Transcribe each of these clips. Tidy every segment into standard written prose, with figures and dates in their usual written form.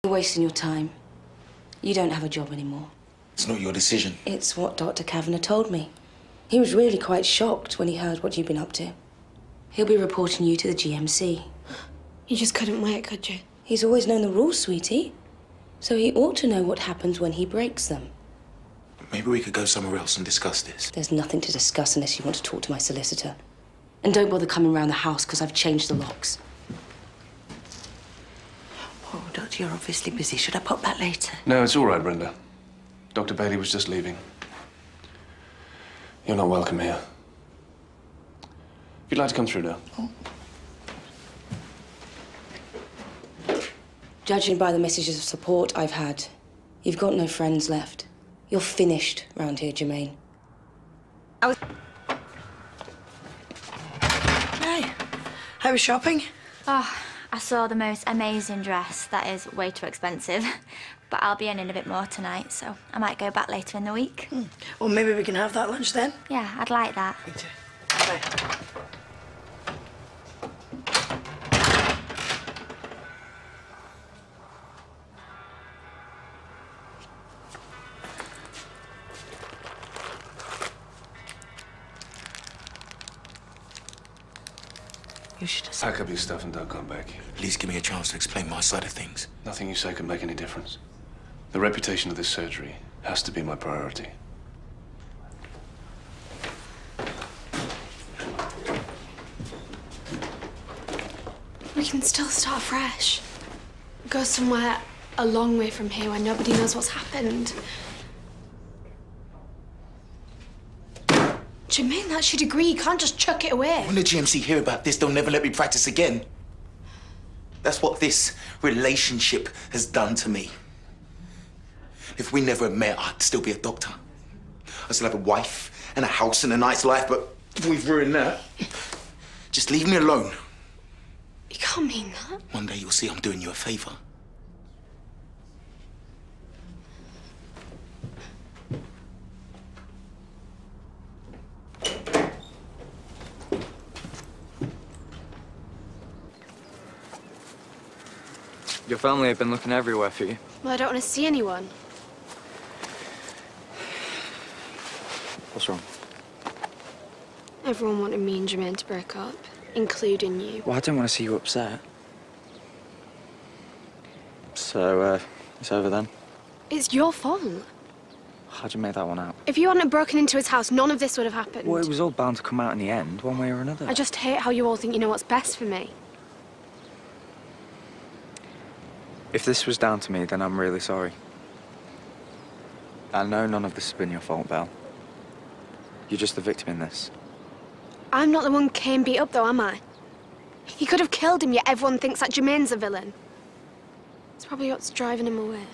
You're wasting your time. You don't have a job anymore. It's not your decision. It's what Dr. Kavanagh told me. He was really quite shocked when he heard what you've been up to. He'll be reporting you to the GMC. You just couldn't wait, could you? He's always known the rules, sweetie. So he ought to know what happens when he breaks them. Maybe we could go somewhere else and discuss this. There's nothing to discuss unless you want to talk to my solicitor. And don't bother coming round the house, because I've changed the locks. Oh, Doctor, you're obviously busy. Should I pop back later? No, it's all right, Brenda. Dr. Bailey was just leaving. You're not welcome here. If you'd like to come through now. Oh. Judging by the messages of support I've had, you've got no friends left. You're finished round here, Jermaine. Hey, how was shopping? Oh, I saw the most amazing dress. That is way too expensive. But I'll be earning a bit more tonight, so I might go back later in the week. Well, maybe we can have that lunch then. Yeah, I'd like that. Me too. Bye. You should have... Pack up your stuff and don't come back. At least give me a chance to explain my side of things. Nothing you say can make any difference. The reputation of this surgery has to be my priority. We can still start fresh. Go somewhere a long way from here where nobody knows what's happened. Jermaine, that's your degree. You can't just chuck it away. When the GMC hear about this, they'll never let me practice again. That's what this relationship has done to me. If we never had met, I'd still be a doctor. I'd still have a wife and a house and a nice life, but we've ruined that. Just leave me alone. You can't mean that. One day you'll see I'm doing you a favor. Your family have been looking everywhere for you. Well, I don't want to see anyone. What's wrong? Everyone wanted me and Jermaine to break up, including you. Well, I don't want to see you upset. So, it's over then? It's your fault. How'd you make that one out? If you hadn't broken into his house, none of this would have happened. Well, it was all bound to come out in the end, one way or another. I just hate how you all think you know what's best for me. If this was down to me, then I'm really sorry. I know none of this has been your fault, Belle. You're just the victim in this. I'm not the one Cain beat up, though, am I? He could have killed him, yet everyone thinks that Jermaine's a villain. It's probably what's driving him away.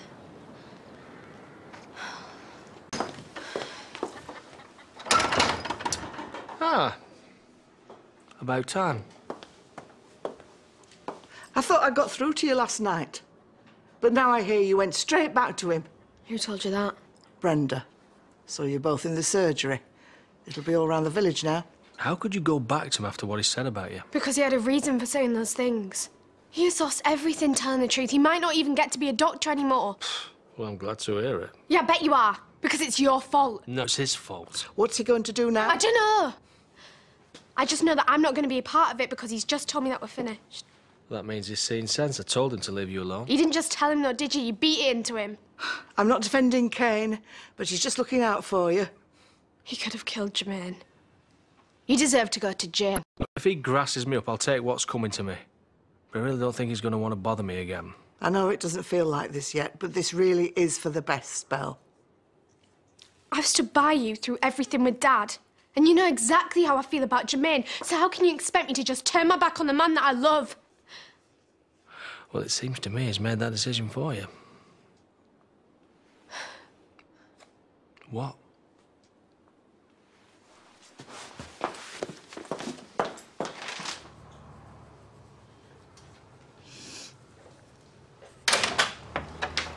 Ah. About time. I thought I got through to you last night. But now I hear you went straight back to him. Who told you that? Brenda. So you're both in the surgery. It'll be all around the village now. How could you go back to him after what he said about you? Because he had a reason for saying those things. He has lost everything telling the truth. He might not even get to be a doctor anymore. Well, I'm glad to hear it. Yeah, I bet you are. Because it's your fault. No, it's his fault. What's he going to do now? I don't know. I just know that I'm not going to be a part of it because he's just told me that we're finished. That means he's seen sense. I told him to leave you alone. You didn't just tell him, though, did you? You beat it into him. I'm not defending Cain, but he's just looking out for you. He could have killed Jermaine. You deserve to go to jail. If he grasses me up, I'll take what's coming to me. But I really don't think he's going to want to bother me again. I know it doesn't feel like this yet, but this really is for the best, Belle. I've stood by you through everything with Dad. And you know exactly how I feel about Jermaine. So how can you expect me to just turn my back on the man that I love? Well, it seems to me he's made that decision for you. What?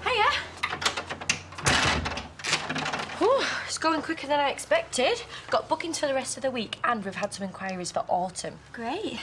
Hiya. It's going quicker than I expected. Got bookings for the rest of the week, and we've had some inquiries for autumn. Great.